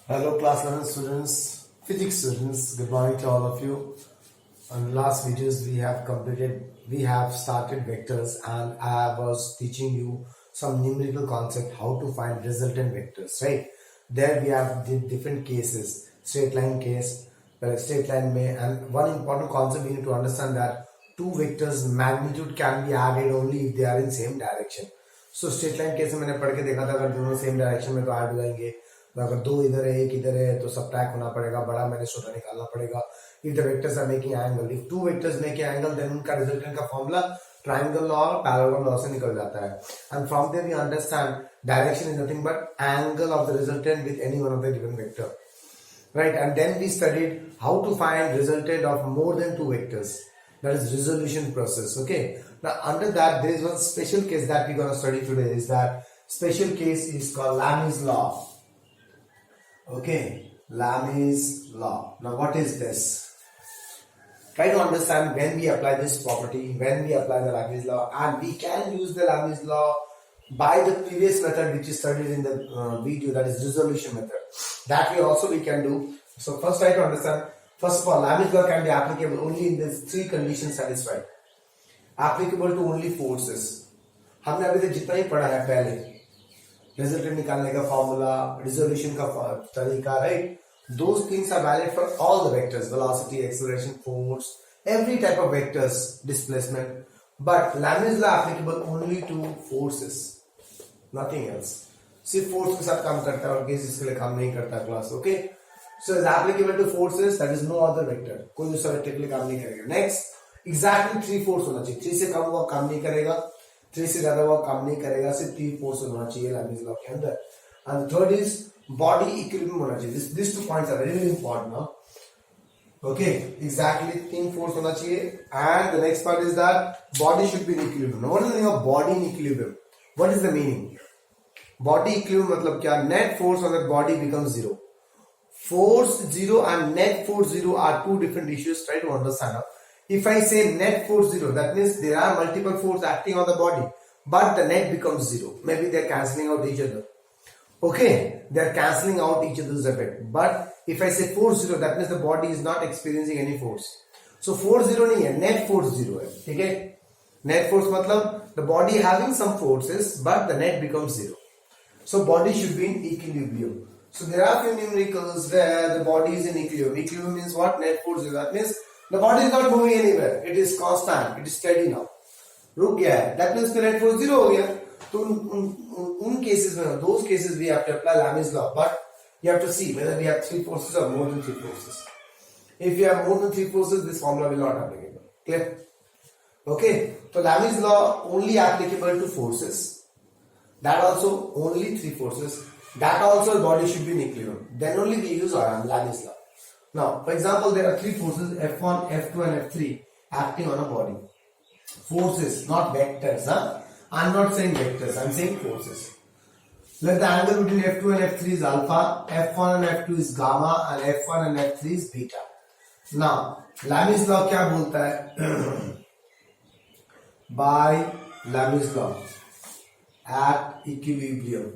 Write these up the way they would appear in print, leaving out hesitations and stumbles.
Hello class 11 students, physics students, good morning to all of you. On last videos we have started vectors and I was teaching you some numerical concept how to find resultant vectors, right? There we have different cases, straight line case, straight line may, and one important concept we need to understand that two vectors magnitude can be added only if they are in same direction. So straight line case में मैंने पढ़ के देखा था अगर दोनों same direction में तो ऐड हो जाएंगे अगर दो इधर है एक इधर है तो सबट्रैक्ट होना पड़ेगा बड़ा मैंने छोटा निकालना पड़ेगा if the vectors are making angle if two vectors make an angle then उनका resultant का फॉर्मूला triangle law और parallelogram law से निकल जाता है and from there we understand direction is nothing but angle of the resultant with any one of the given vector, right? And then we studied how to find resultant of more than two vectors, that is resolution process. Okay, now under that there is one special case that we're going to study today. Is that special case is called Lami's law. Okay, Lami's law. Now what is this? Try to understand when we apply this property, when we apply the Lami's law, and we can use the Lami's law by the previous method which is studied in the video, that is resolution method. That way also we can do. So first try to understand. First of all, Lami's law can be applicable only in these three conditions satisfied. Applicable to only forces. हमने अभी तक जितना ही पढ़ा है पहले, resultant निकालने का formula, resolution का तरीका, right? Those things are valid for all the vectors: velocity, acceleration, force, every type of vectors, displacement. But Lami's law applicable only to forces, nothing else. सिर्फ फोर्स के साथ काम करता है और केस के लिए काम नहीं करता class. Okay, so is applicable to forces, that is no other vector. कोई दूसरा वेक्टर के लिए काम नहीं करेगा. Next, exactly 3 फोर्स होना चाहिए. 3 से कम हुआ काम नहीं करेगा, 3 से ज्यादा हुआ काम नहीं करेगा, सिर्फ 3 फोर्स होना चाहिए Lami's law के अंदर. And third is body equilibrium होना चाहिए. These 2 points are very, very important now. Okay, exactly 3 force होना चाहिए. And the next part is that body should be in equilibrium. Now what is the meaning of body in equilibrium? What is the meaning? Body equilibrium मतलब क्या? Net force on the body becomes zero. Force zero and net force zero are two different issues. Try to understand. If I say net force zero, that means there are multiple forces acting on the body, but the net becomes zero. Maybe they are cancelling out each other. Okay, they are cancelling out each other's effect. But if I say force zero, that means the body is not experiencing any force. So force zero नहीं है, net force zero है. ठीक है? Net force मतलब the body having some forces, but the net becomes zero. So body should be in equilibrium. So there are few numericals where the body is in equilibrium. Equilibrium means what? Net force zero. That means the body is not moving anywhere. It is constant. It is steady now. रुक गया है. That means net force zero हो गया. तो उन cases में, those cases we have to apply Lami's law. But you have to see whether we have 3 forces or more than 3 forces. If you have more than 3 forces, this formula will not applicable. Clear? Okay. So Lami's law only applicable to forces. That also only 3 forces. That also the body should be in equilibrium. Then only we use Lami's law. Now, for example, there are 3 forces F1, F2 and F3 acting on a body. Forces, not vectors. Huh? I'm not saying vectors, I'm saying forces. Let the angle between F2 and F3 is alpha, F1 and F2 is gamma, and F1 and F3 is beta. Now, Lami's law क्या बोलता है? By Lami's law, at equilibrium,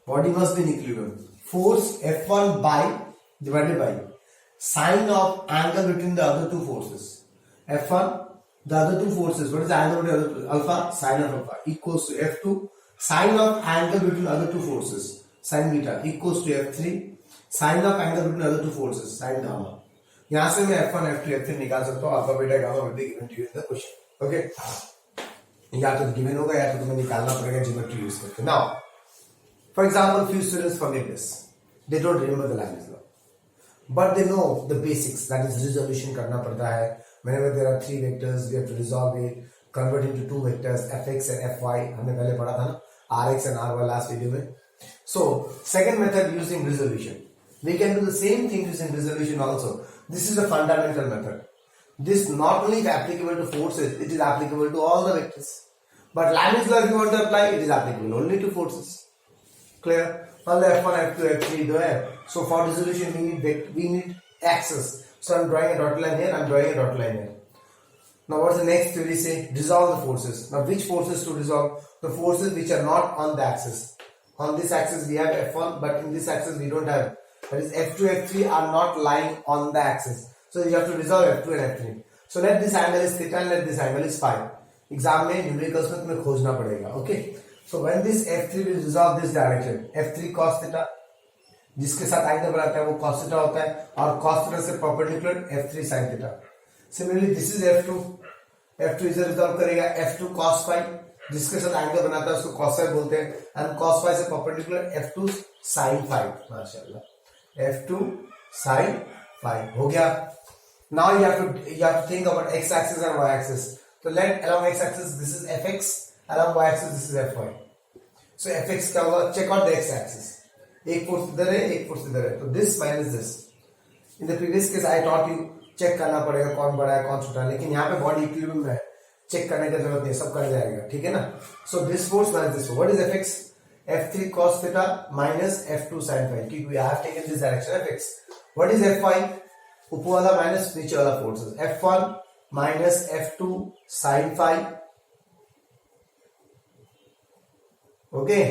body must be in equilibrium. Force F1 by divided by sine of angle between the other 2 forces. F1, the other 2 forces. What is the angle between the other 2? Alpha, sine of alpha equals to F2, sine of angle between other 2 forces, sine beta equals to F3, sine of angle between other 2 forces, sine gamma. यहाँ से मैं F1, F2, F3 निकाल सकता हूँ. Alpha beta gamma will be given to you in the question. Okay. या तो given होगा या तो तुम्हें निकालना पड़ेगा ज्योमेट्री यूज करके. Now, for example, few students forget this. They don't remember the Lami's law, but they know the basics. That is resolution करना पड़ता है. Whenever there are 3 vectors, we have to resolve it, convert into 2 vectors, fx and fy. हमने पहले पढ़ा था ना, rx and ry last video में. So, second method using resolution. We can do the same thing using resolution also. This is a fundamental method. This not only is applicable to forces, it is applicable to all the vectors. But Lami's law, if you want to apply, it is applicable only to forces. Clear? All the F1, F2, F3 do have. So for resolution, we need axes. So I'm drawing a dotted line here, I'm drawing a dotted line here. Now what's the next theory say? Dissolve the forces. Now which forces to dissolve? The forces which are not on the axis. On this axis we have F1, but in this axis we don't have. That is F2, F3 are not lying on the axis. So you have to resolve F2 and F3. So let this angle is theta and let this angle is phi. Exam में numericals में तुम्हें खोजना पड़ेगा. Okay. So when this F3 will resolve this direction, F3 cos theta, जिसके साथ angle बनाता है वो cos theta होता है, और cos theta से perpendicular F3 sin theta. Similarly this is F2. F2 इसे रिजॉल्व करेगा F2 cos phi, जिसके साथ एंगल बनाता है उसको cos phi बोलते हैं, and cos phi से perpendicular F2 sin phi. माशाल्लाह. F2 sin phi हो गया. Now you have to think about x-axis and y-axis. So let along x-axis this is fx, along y-axis this is fy. So fx क्या होगा? Check out the x-axis. एक force इधर है, एक force इधर है. तो this minus this. In the previous case I taught you check करना पड़ेगा कौन बड़ा है कौन छोटा है, लेकिन यहाँ पे बॉडी इक्विलिब्रियम है, चेक करने की जरूरत नहीं, सब कर जाएगा. ठीक है ना? So this force minus this force. What is fx? F3 cos theta minus F2 sin phi. क्योंकि I have taken this direction fx. What is fy? ऊपर वाला माइनस नीचे वाला forces. F1 minus F2 sin phi. Okay.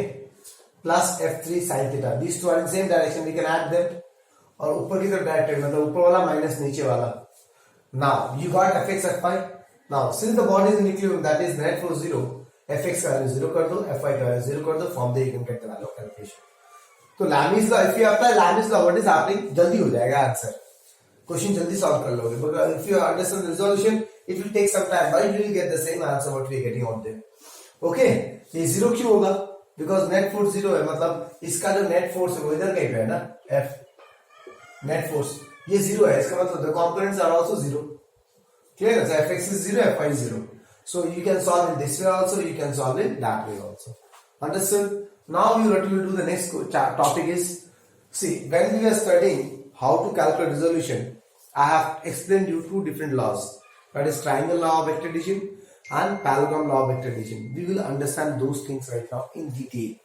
Plus F3 sin theta. These two are in same direction. We can add them. और ऊपर की तरफ directed मतलब ऊपर वाला माइनस नीचे वाला. Now you got fx fy. Now since the body is in equilibrium, that is net force 0. fx का वैल्यू 0 कर दो, fy का वैल्यू 0 कर दो. From there you can get the value of calculation. तो Lami's law, if you apply Lami's law, what is happening? जल्दी हो जाएगा आंसर. क्वेश्चन जल्दी सॉल्व कर लोगे. But if you understand the resolution, it will take some time, but you will get the same answer what we are getting out there. Okay? ये 0 क्यों होगा? Because net force 0 है, मतलब इसका जो net force है वो इधर कहीं पे है ना, F. Net force ये 0 है, इसका मतलब the components are also 0. Clear? So fx is 0, fy is 0. So you can solve it this way also, you can solve it that way also. Understood? Now what you will do the next topic is, see, when we are studying how to calculate resolution, I have explained you two different laws. That is triangle law of vector addition and parallelogram law of vector addition. We will understand those things right now in detail.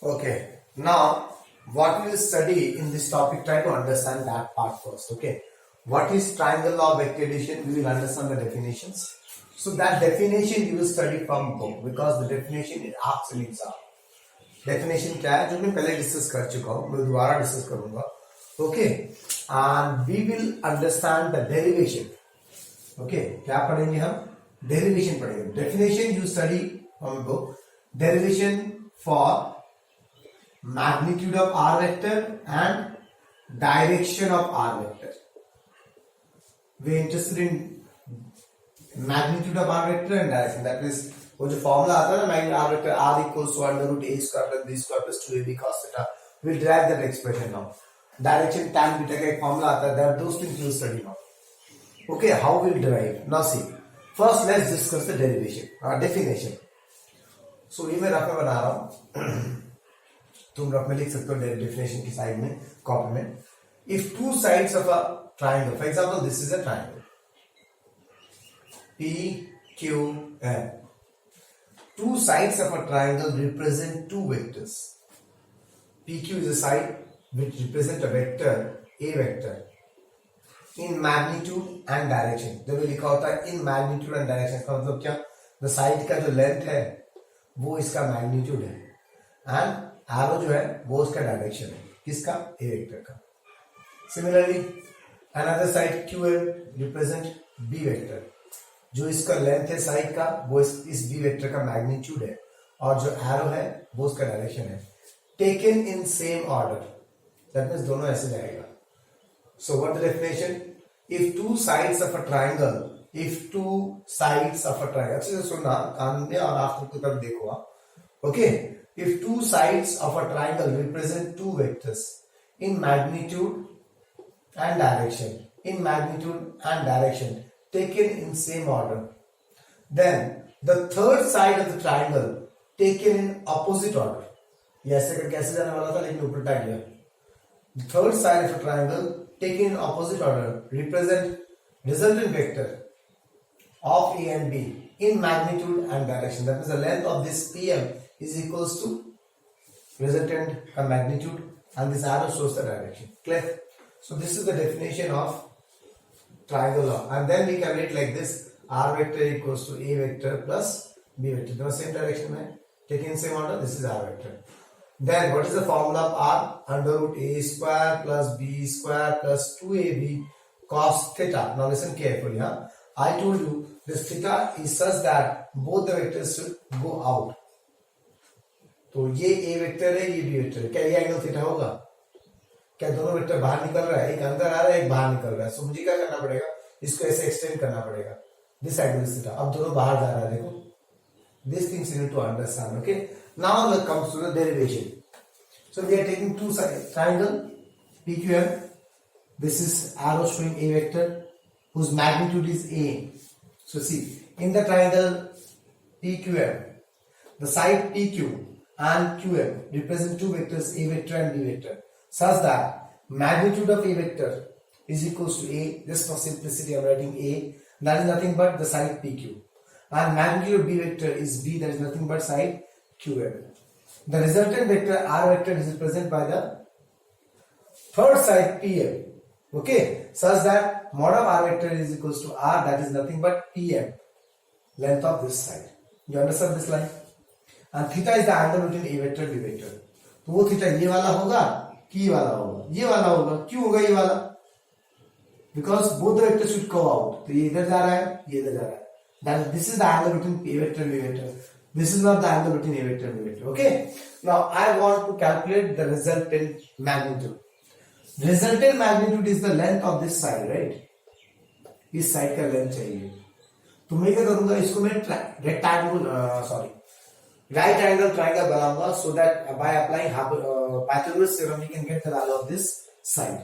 Okay. Now, what we will study in this topic, try to understand that part first. Okay. What is triangle law of vector addition? We will understand the definitions. So that definition you will study from book, because the definition is asks in exam. Definition क्या है जो मैं पहले discuss कर चुका हूँ, मैं दोबारा डिस्कस करूंगा. Okay, and we will understand the derivation. Okay, क्या पढ़ेंगे हम? Derivation पढ़ेंगे. Definition you study from book. Derivation for magnitude of r vector and direction of r vector. We are interested in magnitude of r vector and direction. That is वो जो formula आता है ना, magnitude r vector r equals to under root a square plus b square plus 2ab cos theta. We'll derive that expression now. Direction tan beta का एक formula आता है. There are those things you will study now. Okay, how we'll derive? Now see, first let's discuss the derivation, definition. So ये मैं rough में बना रहा हूँ. तुम रफ में लिख सकते हो definition की साइड में, कॉपी में. If two sides of a triangle, for example, this is a triangle. P, Q, N. Two sides of a triangle represent two vectors. PQ is a side which represents a vector, A vector, in magnitude and direction. जब लिखा होता है in magnitude and direction, का मतलब क्या? The side का जो length है, वो इसका magnitude है, and arrow जो है, वो उसका direction है. किसका? A vector का. Similarly, another side QL represent B vector. जो इसका लेंथ है साइड का, वो इस बी वेक्टर का मैग्नीट्यूड है, और जो एरो है वो उसका डायरेक्शन है. Taken in same order, that means दोनों ऐसे जाएगा. So what the definition? If two sides of a triangle, अच्छे से सुनना कान में और आंखों की तरफ देखो. Okay, if two sides of a triangle represent two vectors in magnitude and direction taken in same order, then the third side of the triangle taken in opposite order. ये ऐसे करके ऐसे जाने वाला था लेकिन उल्टा गया. The third side of a triangle taken in opposite order represent resultant vector of A and B in magnitude and direction. That means the length of this PM is equals to resultant magnitude, and this arrow shows the direction. Clear? So this is the definition of triangle law, and then we can write like this: r vector equals to a vector plus B vector. दोनों same direction में, taking same order. This is R vector. Then what is the formula of R? Under root A square plus B square plus 2AB cos theta. Now listen carefully. I told you this theta is such that both the vectors should go out. तो ये A vector है, ये B vector है. क्या ये angle theta होगा? क्या दोनों वेक्टर बाहर निकल रहा है? एक अंदर आ रहा है, एक बाहर निकल रहा है. सो मुझे क्या करना पड़ेगा? इसको ऐसे एक्सटेंड करना पड़ेगा. This angle is theta. अब दोनों बाहर जा रहा है, देखो. These things you need to understand. Okay. Now it comes to the derivation. So we are taking two sides triangle PQM. This is arrow showing A vector whose magnitude is A. So see, in the triangle PQM, the side PQ and QM represent two vectors A vector and B vector, such that magnitude of A vector is equals to A. Just for simplicity, I am writing A. That is nothing but the side PQ. And magnitude of B vector is B. That is nothing but side QM. The resultant vector R vector is represented by the third side PM. Okay, such that mod of R vector is equals to R. That is nothing but PM, length of this side. You understand this line? And theta is the angle between A vector and B vector. तो वो theta ये वाला होगा कि ये वाला होगा? ये वाला होगा. क्यों होगा ये वाला? Because both the vectors should go out. तो ये इधर जा रहा है, ये इधर जा रहा है. That this is the angle between A vector and B vector. This is not the angle between A vector and B vector. Okay. Now I want to calculate the resultant magnitude. Resultant magnitude is the length of this side, right? इस side का length चाहिए. तो मैं क्या करूंगा? इसको मैं right angle triangle बनाऊंगा, so that by applying Pythagoras theorem we can get the value of this side.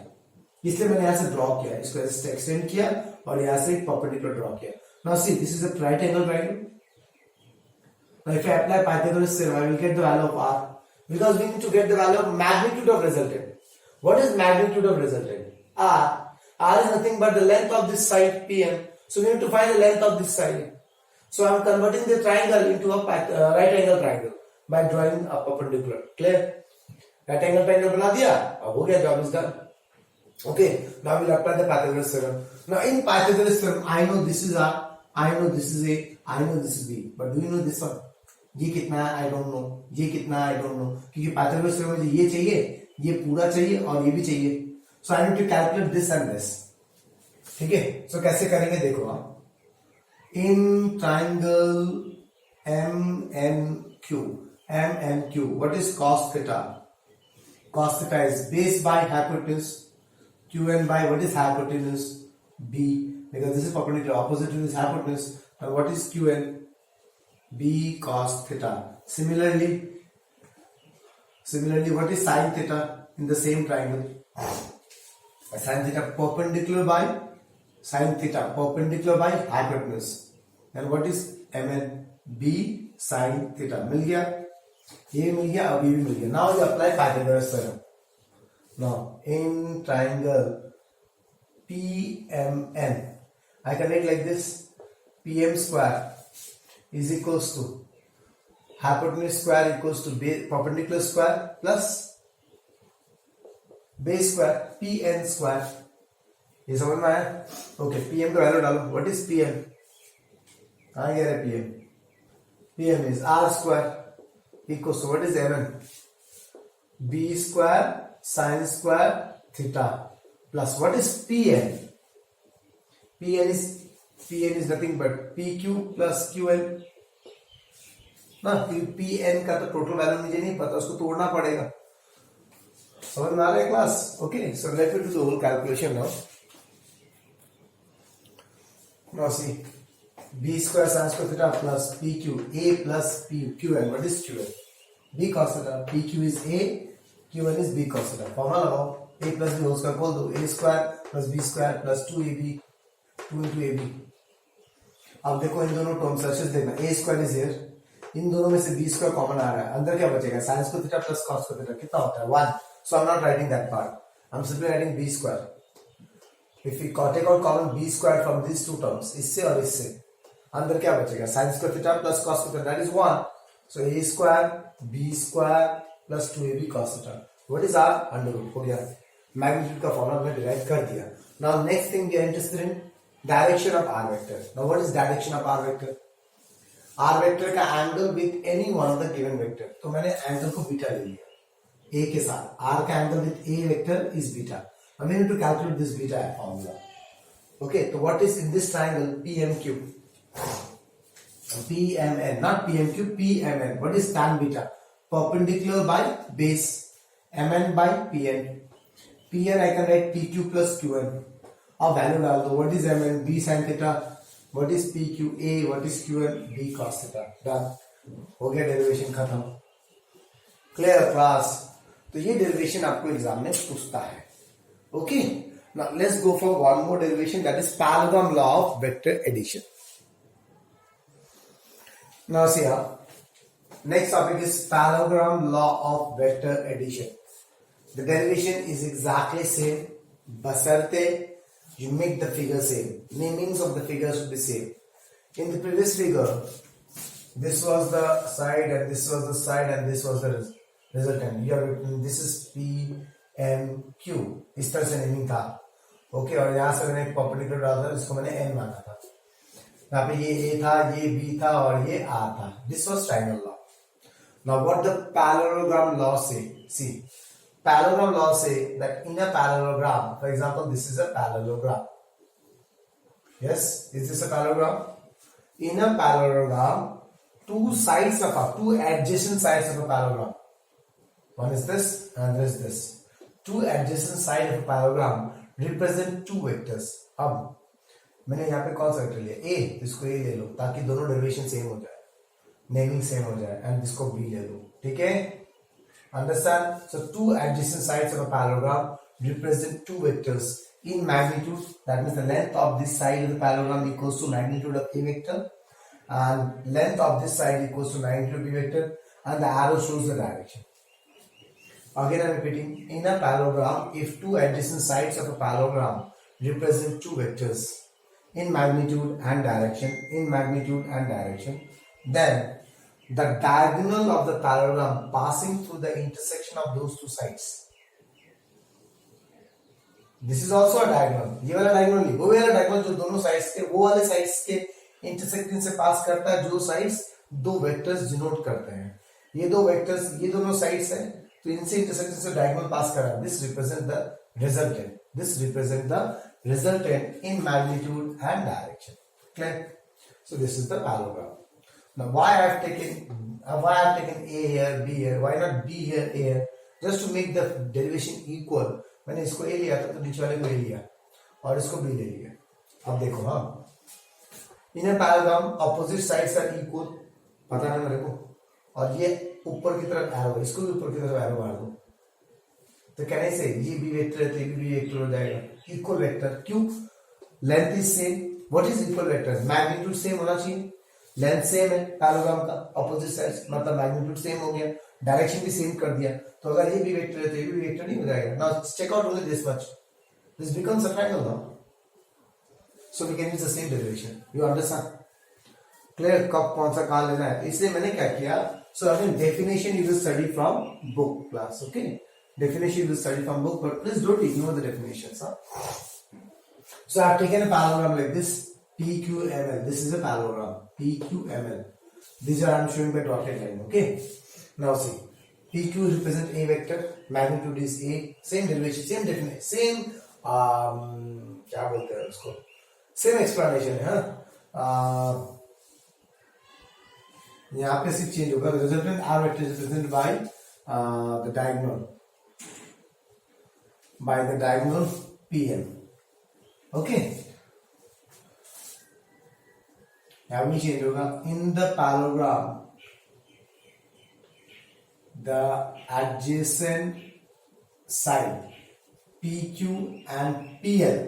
इसलिए मैंने यहाँ से ड्रॉ किया, इसको ऐसे एक्सटेंड किया और यहाँ से एक परपेंडिकुलर ड्रॉ किया. Now see, this is a right angle triangle. Now if I apply Pythagoras theorem, I will get the value of R, because we need to get the value of magnitude of resultant. What is magnitude of resultant? R. R is nothing but the length of this side PM. So we need to find the length of this side. So I am converting the triangle into a right angle triangle by drawing a perpendicular. Clear? Right angle triangle बना दिया. अब हो गया, job is done. Okay. Now we will apply the Pythagoras theorem. Now in Pythagoras theorem, I know this is R, I know this is A, I know this is B. But do you know this one? ये कितना है? I don't know. ये कितना है? I don't know. क्योंकि Pythagoras theorem में ये चाहिए, ये पूरा चाहिए और ये भी चाहिए. So I need to calculate this and this. ठीक है? So कैसे करेंगे देखो आप. In triangle MNQ, what is cos theta? Cos theta is base by hypotenuse. QN by what is hypotenuse? B. Because this is perpendicular, opposite to this hypotenuse. And what is QN? B cos theta. Similarly, what is sin theta in the same triangle? Sin theta perpendicular by hypotenuse. And what is MN? B sin theta. मिल गया, ये मिल गया, अभी भी मिल गया. Now we apply Pythagoras theorem. Now in triangle PMN, I can write like this: PM square is equals to hypotenuse square equals to base, perpendicular square plus base square, PN square. ये समझ में आया? Okay. PM का value डालो. What is PM? कहाँ गया है PM? PM is R square equals to what is MN? B square sin square theta plus what is PN? PN is nothing but PQ plus QN. ना PN का तो total value मुझे नहीं पता, उसको तोड़ना पड़ेगा. समझ में आ रहा है class? Okay. So let me do the whole calculation now. Now see, B square sin square theta plus PQ, A plus QN. What is QN? B cos theta. PQ is A, QN is B cos theta. Formula लगाओ. A plus B whole square बोल दो. A square plus B square plus 2AB, 2 into AB. अब देखो इन दोनों terms surface देखना. A square is here. इन दोनों में से B square कॉमन आ रहा है. अंदर क्या बचेगा? sin square theta plus cos square theta. कितना होता है? 1. So I'm not writing that part. I'm simply writing B square. If we take out common B square from these two terms, इससे और इससे, अंदर क्या बचेगा? sin square theta plus cos theta, that is 1. So A square B square plus 2AB cos theta. What is R? Under root. हो गया. Magnitude का formula हमने डिराइव कर दिया. Now next thing we are interested in direction of R vector. Now what is direction of R vector? R vector का angle with any one of the given vector, तो मैंने angle को beta ले लिया ए के साथ, आर का angle with A vector is beta. I mean to calculate this beta formula. Okay, so what is in this triangle PMQ? PMN, not PMQ, PMN. What is tan beta? Perpendicular by base. MN by PN. PN I can write PQ plus QN. अब value डाल दो. What is MN? B sin theta. What is PQ? A. What is QN? B cos theta. Done. हो गया derivation खत्म. Clear class? तो ये derivation आपको exam में पूछता है. Okay, now let's go for one more derivation, that is parallelogram law of vector addition. Now see here, next topic is parallelogram law of vector addition. The derivation is exactly same, basarte you make the figure same. Namings of the figures should be same. In the previous figure, this was the side and this was the side and this was the resultant. Here written this is P M Q, इस तरह से naming था. Okay, और यहाँ से मैंने एक perpendicular डाला था, इसको मैंने N माना था. यहाँ पे ये A था, ये B था और ये R था. This was triangle law. Now what the parallelogram law say? See, parallelogram law say that in a parallelogram, for example, this is a parallelogram. Yes, is this a parallelogram? In a parallelogram, two adjacent sides of a parallelogram. One is this and this is this. Two adjacent sides of a parallelogram represent two vectors. अब मैंने यहाँ पे कौन सा vector लिया? A, इसको A ले लो ताकि दोनों डेरिवेशन सेम हो जाए, नेमिंग सेम हो जाए, एंड इसको B ले लो. ठीक है? Understand? So two adjacent sides of a parallelogram represent two vectors in magnitude. That means the length of this side of the parallelogram equals to magnitude of A vector, and length of this side equals to magnitude of B vector, and the arrow shows the direction. Again I am repeating, in a parallelogram, if two adjacent sides of a parallelogram represent two vectors in magnitude and direction, then the diagonal of the parallelogram passing through the intersection of those two sides. This is also a diagonal. ये वाला diagonal नहीं, वो वाला diagonal जो दोनों sides के, वो वाले sides के intersection से पास करता है, जो sides दो vectors denote करते हैं. ये दो vectors, ये दोनों sides हैं, तो इनसे इंटरसेक्शन से डायगोनल पास कर रहा है. This represent the resultant in magnitude and direction. Clear? So this is the parallelogram. Now why I have taken A here, B here, why not B here, A here? Just to make the derivation equal. मैंने इसको A लिया था तो नीचे वाले को A लिया और इसको B ले लिया. अब देखो, हाँ, in a parallelogram opposite sides are equal, पता है मेरे को, और ये ऊपर की तरफ एरो, इसको भी ऊपर की तरफ एरो मार दो, तो कहने से ये भी वेक्टर है तो ये भी वेक्टर हो जाएगा. Equal vector. क्यों? Length is same. What is equal vector? Magnitude same होना चाहिए. लेंथ सेम है पैरेललोग्राम का, ऑपोजिट साइड्स, मतलब मैग्नीट्यूड सेम हो गया, डायरेक्शन भी सेम कर दिया, तो अगर ये भी वेक्टर है तो ये भी वेक्टर नहीं हो जाएगा. Now check out only this much, this becomes a triangle now. So we can use the same derivation. You understand? Clear? कब कौन सा कहां लेना है, इसलिए मैंने क्या किया. So again, definition you will study from book class. Okay, definition you will study from book, but please don't ignore the definitions. So I have taken a parallelogram like this, PQML. This is a parallelogram, PQML. These are I am showing by dotted line. Okay. Now see, PQ represent A vector, magnitude is A. Same derivation, same definition, same क्या बोलते हैं उसको, same explanation है. यहाँ पे सिर्फ change होगा. Resultant R vector is represented by the diagonal PM. Okay, यहाँ भी चेंज होगा. In the parallelogram the adjacent side PQ and PL,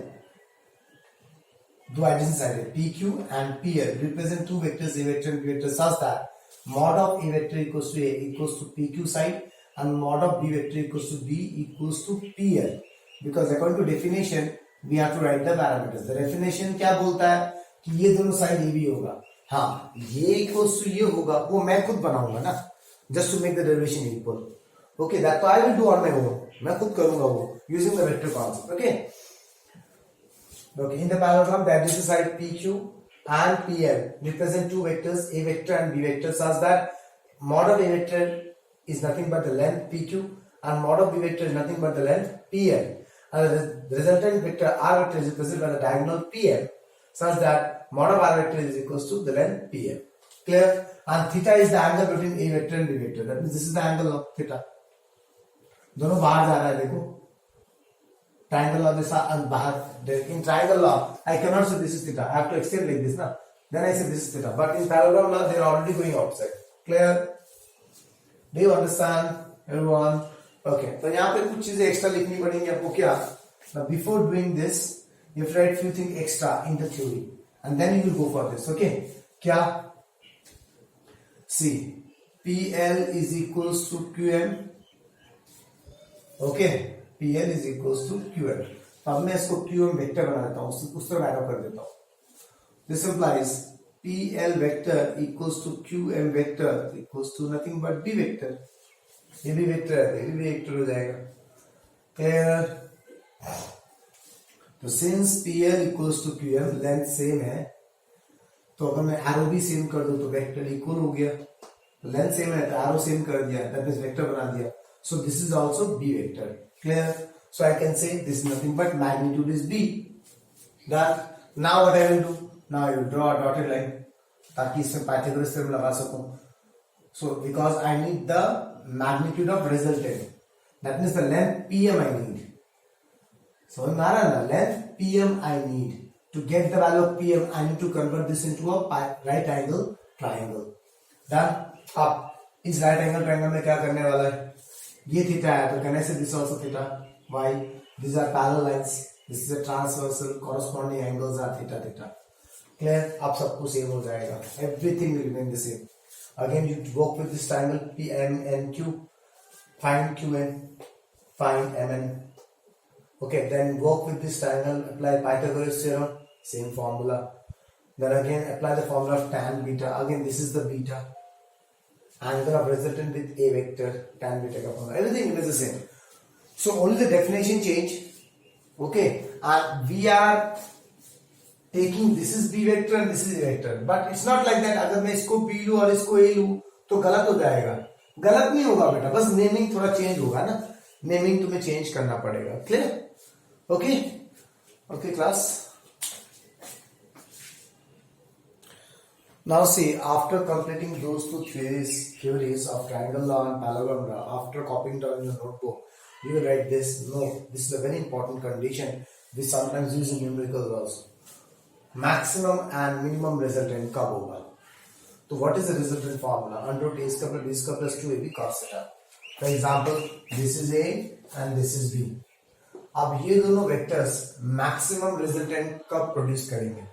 दो एडजेसेंट साइड है PQ and PL represent two vectors A vector and B vector such that mod of A vector equals to A equals to PQ side and mod of B vector equals to B equals to PL. Because according to definition we have to write the parameters. The definition क्या बोलता है कि ये दोनों side ये भी होगा. हाँ, ये equals to ये होगा, वो मैं खुद बनाऊंगा ना, just to make the derivation equal. Okay, that I will do on my own. मैं खुद करूंगा वो using the vector concept. Okay. Okay, in the parallelogram the adjacent side PQ and PL represent two vectors, A vector and B vector, such that mod of A vector is nothing but the length PQ and mod of B vector is nothing but the length PL. And the resultant vector R vector is represented by the diagonal PM, such that mod of R vector is equals to the length PM. Clear? And theta is the angle between A vector and B vector. That means this is the angle of theta. दोनों बाहर जा रहा है, देखो triangle law this and bahar in triangle law I cannot say this is theta, I have to extend like this na, then I say this is theta, but in parallelogram law they are already going outside. Clear? Do you understand everyone? Okay, तो यहाँ पे कुछ चीजें extra लिखनी पड़ेंगी आपको. क्या? Now before doing this you have to write few things extra in the theory and then you will go for this. Okay, क्या? See, PL is equals to QM. Okay, PL is equals to QM. तो अब मैं इसको QM vector बना देता हूँ, उस तरह ऐड कर देता हूँ. This implies PL vector equals to QM vector equals to nothing but B vector. ये भी वेक्टर है, ये भी वेक्टर हो जाएगा. Clear? तो since PL equals to QM, length same है, तो अगर मैं एरो भी सेम कर दूं तो वेक्टर इक्वल हो गया. लेंथ सेम है तो एरो सेम कर दिया, दैट मींस वेक्टर बना दिया. So this is also B vector. Clear? So I can say this is nothing but magnitude is B. Done. Now what I will do? Now I will draw a dotted line ताकि इसमें Pythagoras theorem लगा सकूं. So because I need the magnitude of resultant, that means the length PM I need. So length PM I need. To get the value of PM, I need to convert this into a right angle triangle. Done. अब इस right angle triangle में क्या करने वाला है? ये theta है तो कहने से this also theta. Why? These are parallel lines. This is a transversal. Corresponding angles are theta theta. Clear? अब सब कुछ सेम हो जाएगा. Everything will remain the same. Again, you work with this triangle PMNQ. Find QN. Find MN. Okay. Then work with this triangle. Apply Pythagoras theorem. Same formula. Then again apply the formula of tan beta. Again, this is the beta. Angle of resultant with A vector, tan beta का formula. Everything is the same. So only the definition change. Okay, and we are taking this is B vector and this is A vector. But it's not like that. अगर मैं इसको B लूँ और इसको A लूँ तो गलत हो जाएगा. गलत नहीं होगा बेटा, बस नेमिंग थोड़ा चेंज होगा ना. नेमिंग तुम्हें चेंज करना पड़ेगा. Clear? Okay? Okay class. Now see, after completing those two theories of triangle law and parallelogram law, after copying down your notebook, you will write this. No, this is a very important condition we sometimes use in numericals also. Maximum and minimum resultant कब होगा? So what is the resultant formula? Under root a square plus b square plus 2ab cos theta. For example, this is A and this is B. अब ये दोनों vectors maximum resultant कब produce करेंगे?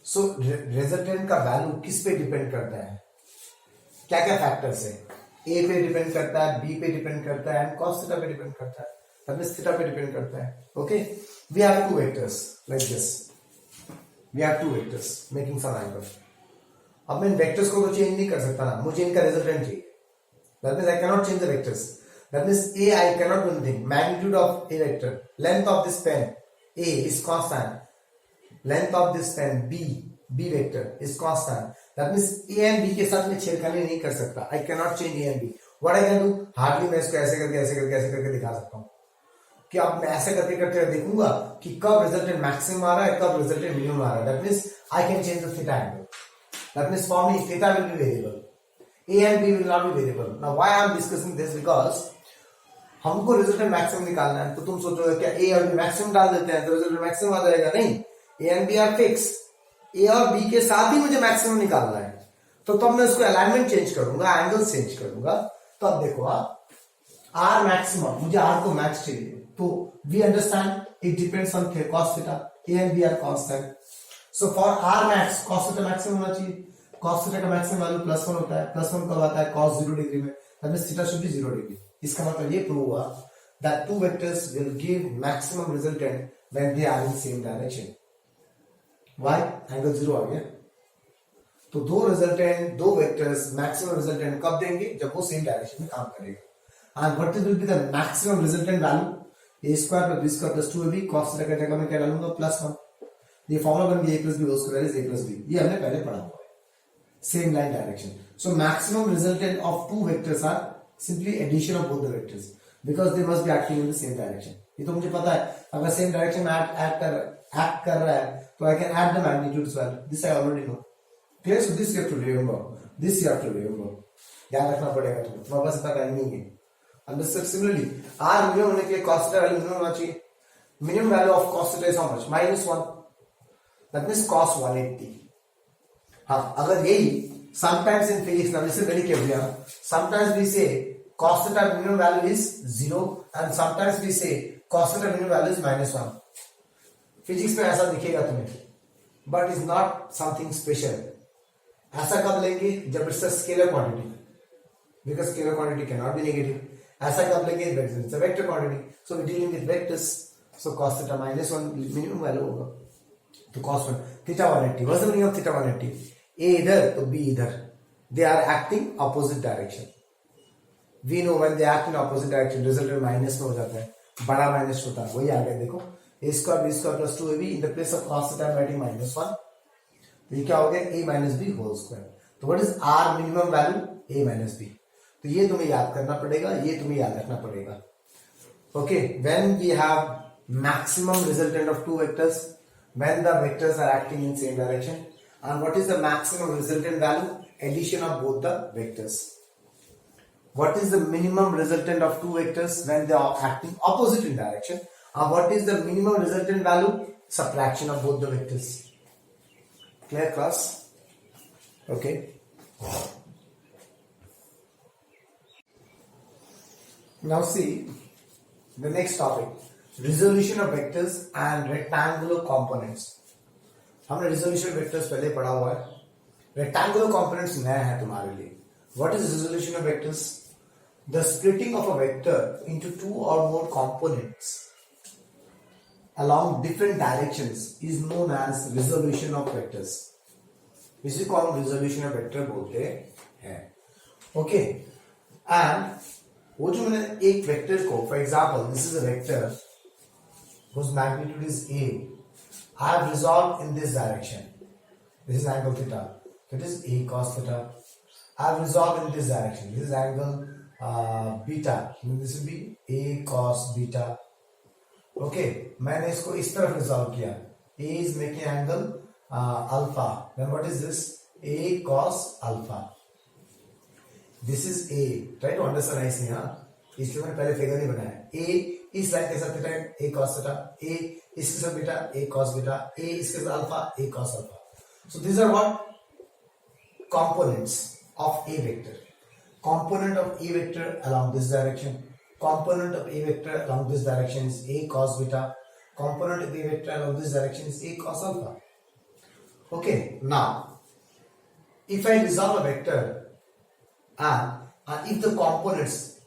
So resultant का value किस पे depend करता है? क्या क्या फैक्टर्स है? ए पे डिपेंड करता है, बी पे डिपेंड करता है एंड cos थीटा पे डिपेंड करता है, दैट मींस थीटा पे डिपेंड करता है. Okay, we have two vectors like this. We have two vectors making some angle. अब मैं इन वेक्टर्स को तो चेंज नहीं कर सकता ना, मुझे इनका रिजल्टेंट चाहिए. That means I cannot change the vectors. That means A I cannot do anything. Magnitude of a vector, length of this pen A is constant. Length of this pen B vector is constant. That means A and B के साथ में छेड़खानी नहीं कर सकता. I cannot change A and B. What I can do? Hardly मैं इसको ऐसे करके दिखा सकता हूँ. कि अब मैं ऐसे करके देखूंगा कि कब रिजल्टेंट मैक्सिमम आ रहा है, कब रिजल्टेंट मिनिमम आ रहा है. That means I can change the theta angle. That means for me theta will be variable. A and B will not be variable. Now why I am discussing this? Because हमको resultant maximum निकालना है. तो तुम सोचोगे क्या A और B maximum डाल देते हैं तो रिजल्टेंट मैक्सिमम आ जाएगा? नहीं. A and B are fix. A और बी के साथ ही मुझे मैक्सिमम निकालना है. तो तब मैं उसको अलाइनमेंट चेंज करूंगा, एंगल चेंज करूंगा. तो अब देखो आर मैक्सिमम, मुझे आर को मैच चाहिए. तो we understand it depends on cos theta. A and B are constant. So for R max cos theta maximum होना चाहिए. cos थीटा का मैक्सिमम वैल्यू +1 होता है. +1 कब आता है? cos 0 डिग्री में. That means theta should be 0 degree. इसका मतलब ये प्रूव हुआ that two vectors will give maximum resultant when they are in same direction. Why? Angle 0 आ गया. तो दो वेक्टर्स मैक्सिमम रिजल्टेंट कब देंगे? जब वो सेम डायरेक्शन में काम करेगा. And what will be the maximum resultant value? a² + b² + 2ab cos theta की जगह में क्या डालूंगा? +1. ये फॉर्मूला बन गया a plus b whole square is a plus b, ये हमने पहले पढ़ा हुआ है. Same line direction. So maximum resultant of two vectors are simply addition of both the vectors because they must be acting in the same direction. ये तो मुझे पता है, अगर same direction में act कर रहा है तो I can add the magnitude as well. This I already know. Clear? So this you have to remember. This you have to remember. ध्यान रखना पड़ेगा तुम्हें बस इतना करनी है. Understood? Similarly, R minimum होने के लिए cos theta value minimum होना चाहिए. Minimum value of cos theta is how much? -1. That means cos 180. हाँ, अगर यही sometimes in physics, now listen very carefully. Sometimes we say cos theta minimum value is 0 and sometimes we say cos theta minimum value is -1. Physics में ऐसा दिखेगा तुम्हें, but is not something special. ऐसा कब लेंगे? जब it's a scalar quantity, because scalar quantity cannot be negative. ऐसा कब लेंगे? It's a vector quantity. So we're dealing with vectors. So cos theta -1 minimum value होगा. तो cos 1 theta 180. What's the meaning of theta 180? A इधर तो B इधर. They are acting opposite direction. We know when they act in opposite direction, result minus में हो जाता है, बड़ा माइनस होता है. वही आ गया देखो. A square B square plus 2AB in the place of cos theta I'm writing -1. तो ये क्या हो गया? A minus B whole square. तो what is R minimum value? A minus B. तो ये तुम्हें याद करना पड़ेगा, ये तुम्हें याद रखना पड़ेगा. Okay, when we have maximum resultant of two vectors, when the vectors are acting in same direction, and what is the maximum resultant value? Addition of both the vectors. What is the minimum resultant of two vectors when they are acting opposite in direction? And what is the minimum resultant value? Subtraction of both the vectors. Clear, class? Okay. Now see the next topic, resolution of vectors and rectangular components. हमने resolution vectors पहले पढ़ा हुआ है, rectangular components नया है तुम्हारे लिए. What is resolution of vectors? The splitting of a vector into two or more components along different directions is known as resolution of vectors. इसी को हम resolution of vector बोलते हैं. Okay, and वो जो मैंने एक वेक्टर को, for example, this is a vector whose magnitude is A. I have resolved in this direction. This is angle theta. That is A cos theta. I have resolved in this direction. This is angle beta. This will be A cos beta. Okay, मैंने इसको इस तरफ resolve किया. A is making angle alpha. Then what is this? A cos alpha. This is A. Try to understand ऐसे यहाँ. इसलिए मैंने पहले फिगर नहीं बनाया. A इस लाइन के साथ theta, A cos theta. A इसके साथ beta, A cos beta. A इसके साथ alpha, A cos alpha. So these are what? Components of A vector. Component of A vector along this direction. Component of A vector along this direction is A cos beta. Component of A vector along this direction is A cos alpha. Okay, now if I resolve a vector and if the components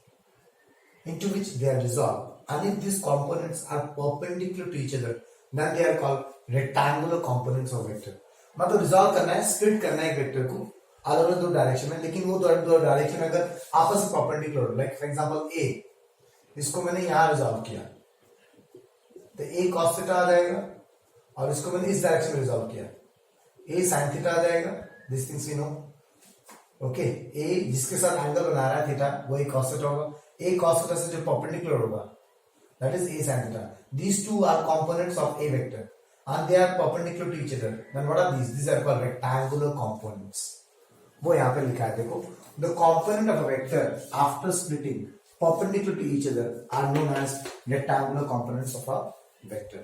into which they are resolved, and if these components are perpendicular to each other, then they are called rectangular components of vector. मतलब resolve करना है, split करना है एक vector को अलग अलग दो डायरेक्शन में, लेकिन वो दो डायरेक्शन अगर आपस में परपेंडिकुलर हो, लाइक फॉर एग्जांपल ए, इसको मैंने यहाँ रिजॉल्व किया तो ए cos थीटा आ जाएगा, और इसको मैंने इस डायरेक्शन में रिजॉल्व किया ए sin थीटा आ जाएगा. This things we know. Okay, A जिसके साथ एंगल बना रहा है थीटा वही cos थीटा होगा. ए cos थीटा से जो परपेंडिकुलर होगा that is A sin theta. These two are components of A vector and they are perpendicular to each other. Then what are these? These are called rectangular components. वो यहाँ पे लिखा है देखो. The component of a vector after splitting perpendicular to each other are known as rectangular components of a vector.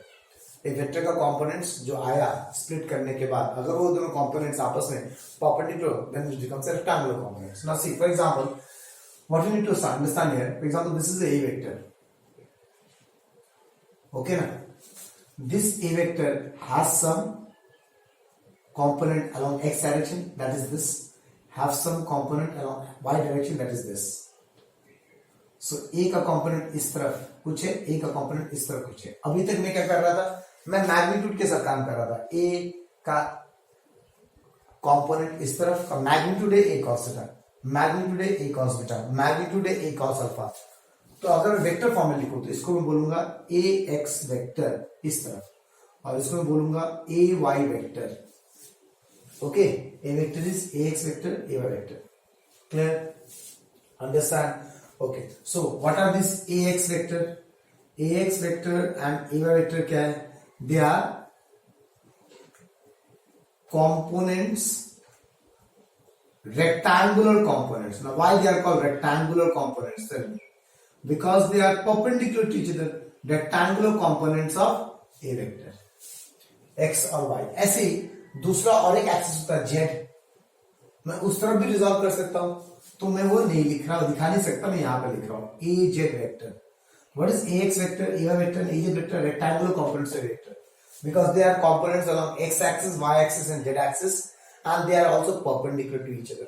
एक vector का components जो आया split करने के बाद, अगर वो दोनों components आपस में perpendicular, then it becomes a rectangular components. Now see, for example, what you need to understand here. For example, this is a vector. Okay, now this A vector has some component along x direction, that is this, have some component along y direction, that is this. So A का component इस तरफ कुछ है, A का component इस तरफ कुछ है. अभी तक मैं क्या कर रहा था? मैं मैग्नीट्यूड के साथ काम कर रहा था. A का component इस तरफ का मैग्नीट्यूड है A cos theta, मैग्नीट्यूड है A cos beta, मैग्नीट्यूड है A cos alpha. तो अगर वेक्टर फॉर्म में लिखूं तो इसको मैं बोलूंगा ए एक्स वेक्टर इस तरफ, और इसको मैं बोलूंगा A Y vector. Okay, A vector is A X vector, A Y vector. Clear? Understand? Okay, so what are this A X vector? A X vector and A Y vector क्या है? They are components, rectangular components. Now why they are called rectangular components? Tell me. Because they are perpendicular to each other. Rectangular components of a vector, x और y. ऐसे ही दूसरा और एक axis होता है z. मैं उस तरफ भी रिजॉल्व कर सकता हूं, तो मैं वो नहीं लिख रहा हूं, दिखा नहीं सकता, मैं यहां पर लिख रहा हूं A Z vector. What is ax vector, ay vector and az vector? Rectangular components of a vector. Because they are components along x-axis, y-axis and z-axis, and they are also perpendicular to each other.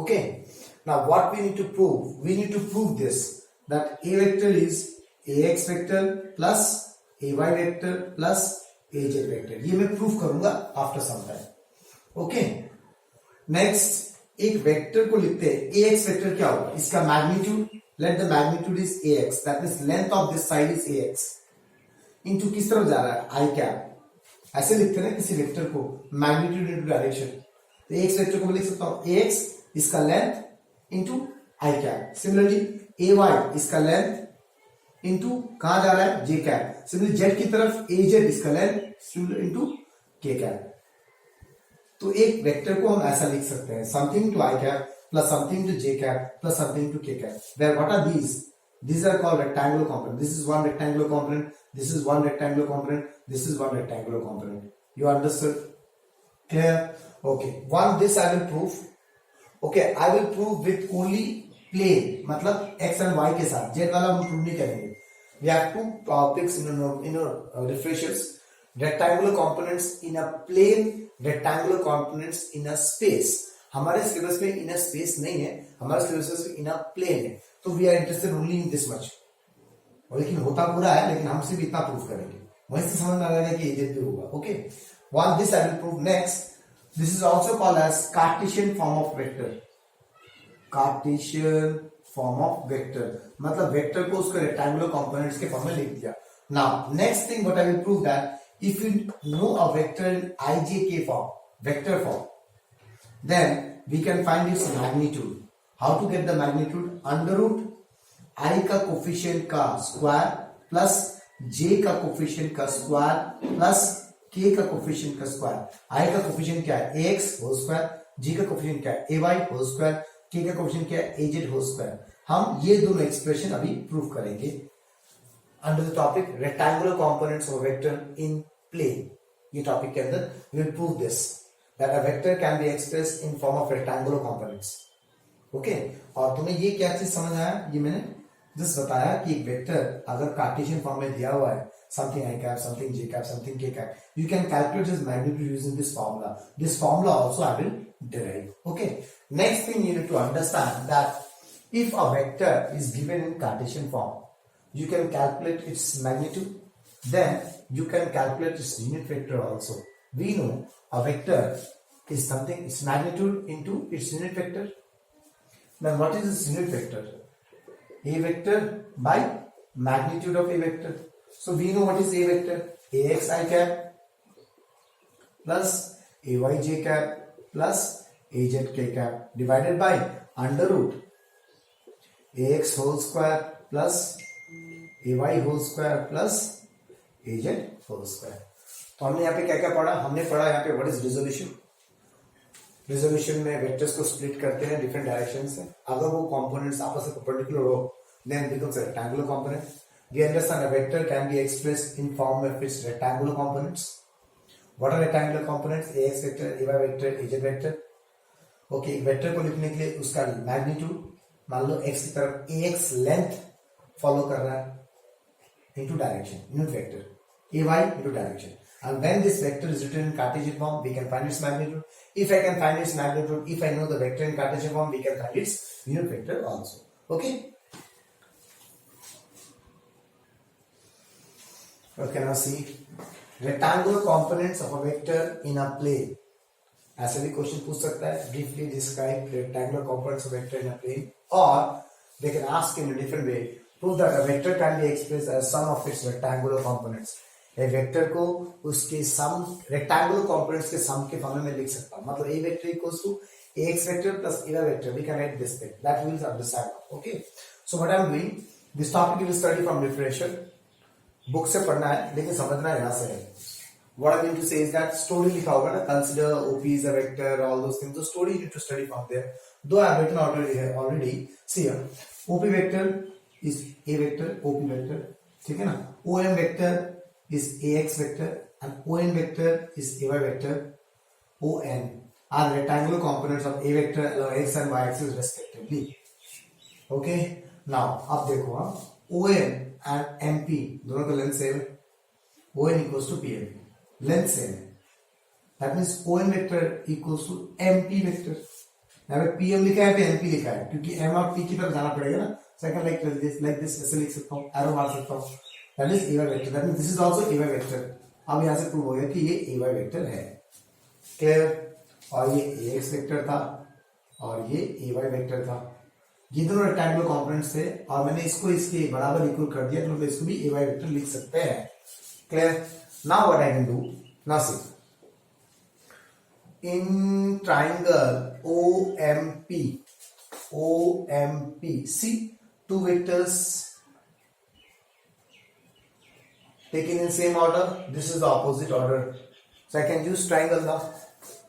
Okay. Now what we need to prove? We need to prove this, that a vector is ax vector plus ay vector plus az vector. ये मैं prove करूंगा after some time. Okay. Next, एक vector को लिखते हैं. ax vector क्या होगा? इसका magnitude, let the magnitude is ax, that means length of this side is ax. Into किस तरफ जा रहा है? I cap. ऐसे लिखते हैं ना किसी वेक्टर को, मैग्नीट्यूड इनटू डायरेक्शन. तो एक्स वेक्टर को मैं लिख सकता हूं एक्स, इसका length into I cap. Similarly A Y, इसका लेंथ इनटू कहां जा रहा है? जे कैप. सिमिलरली जेड की तरफ ए जेड, इसका लेंथ इनटू के कैप. तो एक वेक्टर को हम ऐसा लिख सकते हैं, something to I cap plus something to J cap plus something to K cap. Where what are these? These are called rectangular component. This is one rectangular component. This is one rectangular component. This is one rectangular component. You understood? Clear? Okay. One, this I will prove. Okay, I will prove with only plane. मतलब x and y के साथ. Z वाला हम prove नहीं करेंगे. We have two topics in our refreshers. Rectangular components in a plane. Rectangular components in a space. हमारे syllabus में in a space नहीं है. हमारे सिलेबस में in a plane है. तो we are interested only in this much. और लेकिन होता पूरा है, लेकिन हम सिर्फ इतना प्रूव करेंगे. वहीं से समझ में आ जाएगा कि एजेड भी होगा. Okay, one this I will prove. Next, this is also called as Cartesian form of vector. Cartesian form of vector मतलब वेक्टर को उसके रेक्टेंगुलर कंपोनेंट्स के फॉर्म में लिख दिया. Now next thing what I will prove, that if you know a vector in ijk form, vector form, then we can find its magnitude. How to get the magnitude? Under root i का coefficient का square plus j का coefficient का square plus k का coefficient का square. i का coefficient क्या है? ax whole square. j का कोफिशिएंट क्या है? ay whole square. k का कोफिशिएंट क्या है? az whole square. हम ये दोनों एक्सप्रेशन अभी प्रूव करेंगे under the topic rectangular components of vector in plane. ये टॉपिक के अंदर we will prove this, that a vector can be expressed in form of rectangular components. Okay, और तुम्हें ये क्या चीज समझ आया? ये मैंने जस्ट बताया कि एक वेक्टर अगर कार्टेशियन फॉर्म में दिया हुआ है, something I cap, something J cap, something K cap, you can calculate this magnitude using this formula. This formula also I will derive. Okay, next thing you need to understand that if a vector is given in Cartesian form, you can calculate its magnitude, then you can calculate its unit vector also. We know a vector is something, its magnitude into its unit vector. Now what is this unit vector? A vector by magnitude of a vector. So we know what is a vector. Ax I cap plus ay j cap plus az k cap divided by under root ax whole square plus ay whole square plus az whole square. तो हमने यहाँ पे क्या क्या पढ़ा? हमने पढ़ा यहाँ पे व्हाट इज रिजोल्यूशन. रिजोल्यूशन में वेक्टर्स को स्प्लिट करते हैं डिफरेंट डायरेक्शन से. अगर वो कंपोनेंट्स आपस में परपेंडिकुलर हो, then becomes a rectangular component. We understand a vector can be expressed in form of its rectangular components. What are rectangular components? Ax vector, ay vector, az vector. Okay, एक vector को लिखने के लिए उसका magnitude, मान लो x की तरफ ax length follow कर रहा है into direction, unit vector ay into direction. And when this vector is written in Cartesian form, we can find its magnitude. If I can find its magnitude, if I know the vector in Cartesian form, we can find its unit vector also. Okay. Okay, now see rectangular components of a vector in a plane. ऐसे भी question पूछ सकता है, briefly describe rectangular components of a vector in a plane, or they can ask in a different way, prove that a vector can be expressed as sum of its rectangular components. A vector को उसके सम rectangular components के सम के form में लिख सकता हूं. मतलब A vector equals to ax vector plus ay vector. We can write this thing. That we will understand. Okay. So what I am doing, this topic you will study from refresher. Book से पढ़ना है लेकिन समझना यहाँ से है. What I mean to say is that story लिखा होगा ना, consider OP is a vector, all those things. The story you need to study from there. Though I have written already. See here, OP vector is a vector, OP vector. ठीक है ना? OM vector is AX vector and ON vector is AY vector. ON are rectangular components of a vector along x and y axis respectively. Okay. Now अब देखो हाँ, ON and MP दोनों का length same है. ON equals to PM, length same है. That means ON vector equals to MP vector. यहाँ पे PM लिखा है तो MP लिखा है क्योंकि M और P की तरफ जाना पड़ेगा ना. Second like this ऐसे लिख सकता हूँ, एरो मार सकता हूँ. That is AY vector. That means this is also AY vector. अब यहाँ से प्रूव हो गया कि ये AY vector है. Clear? और ये ax वेक्टर था और ये ay वेक्टर था. ये दोनों रेक्टेंगुलर कंपोनेंट्स थे और मैंने इसको इसके बराबर इक्वल कर दिया तो इसको भी ay वेक्टर लिख सकते हैं. Clear? Now what I can do, now see in triangle OMP see two vectors taken in same order. This is the opposite order, so I can use triangle law.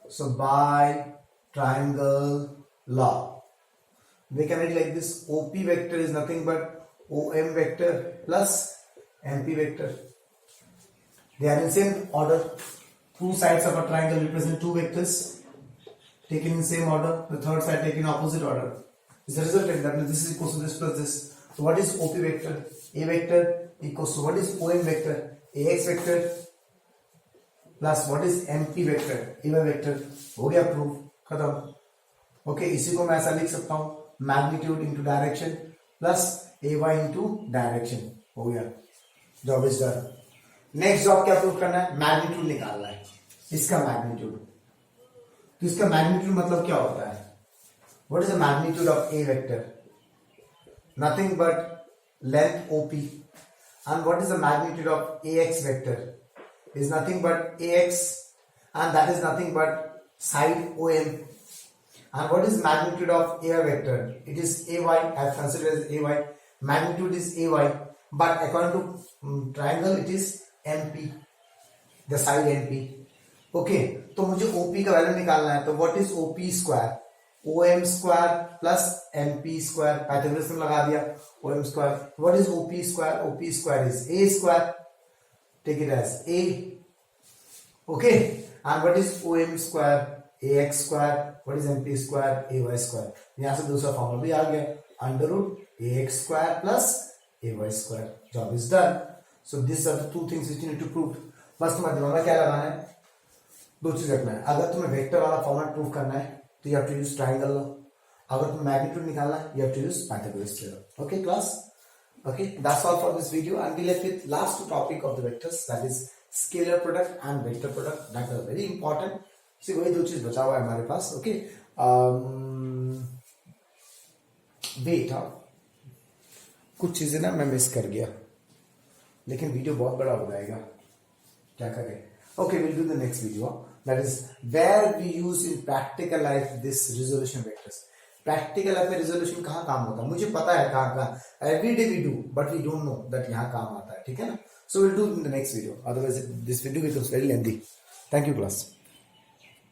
So by triangle law, we can write like this: OP vector is nothing but OM vector plus MP vector. They are in same order. Two sides of a triangle represent two vectors taken in same order. The third side taken in opposite order. Is the resultant. That means this is equals to this plus this. So what is OP vector? A vector equals to what is OM vector? AX vector plus what is MP vector, AY vector. हो गया proof, खत्म. Okay, इसी को मैं ऐसा लिख सकता हूं, magnitude into direction plus AY into direction. हो गया, job is done. Next job क्या प्रूफ करना है? मैग्नीट्यूड निकालना है, इसका मैग्नीट्यूड. तो इसका मैग्नीट्यूड मतलब क्या होता है? What is the magnitude of A vector? Nothing but length OP. And what is the magnitude of AX vector? Is nothing but AX and that is nothing but side OM. And what is magnitude of AY vector? It is AY. I have considered as AY. Magnitude is AY, but according to triangle it is MP, the side MP. Okay, तो मुझे OP का value निकालना है. तो what is OP square? OM square plus MP square. Pythagoras में लगा दिया. OM square. What is OP square? OP square is A square. Take it as A. Okay. And what is OM square? AX square. What is MP square? AY square. यहां से दूसरा formula भी आ गया, under root AX square plus AY square. Job is done. So these are the two things which you need to prove. बस तुम्हारे दिमाग में क्या लगाना है? दो चीज रखना है. अगर तुम्हें वेक्टर वाला फॉर्मूला प्रूव करना है तो you have to use triangle law. अगर तुम्हें मैग्नीट्यूड निकालना है you have to use Pythagoras theorem. Okay class? Okay, that's all for this video, and we left with last two topic of the vectors, that is scalar product and vector product. That are very important. See, वही दो चीज बचा हुआ है हमारे पास. Okay, wait, कुछ चीजें ना मैं मिस कर गया, लेकिन वीडियो बहुत बड़ा हो जाएगा, क्या करें? Okay, we'll do the next video. That is where we use in practical life this resolution vectors. Practical life में रिजोल्यूशन कहाँ काम होता है मुझे पता है, कहाँ every day we do, but we don't know that यहाँ काम आता है. ठीक है ना? So will do in the next video, otherwise this video becomes very lengthy. Thank you class.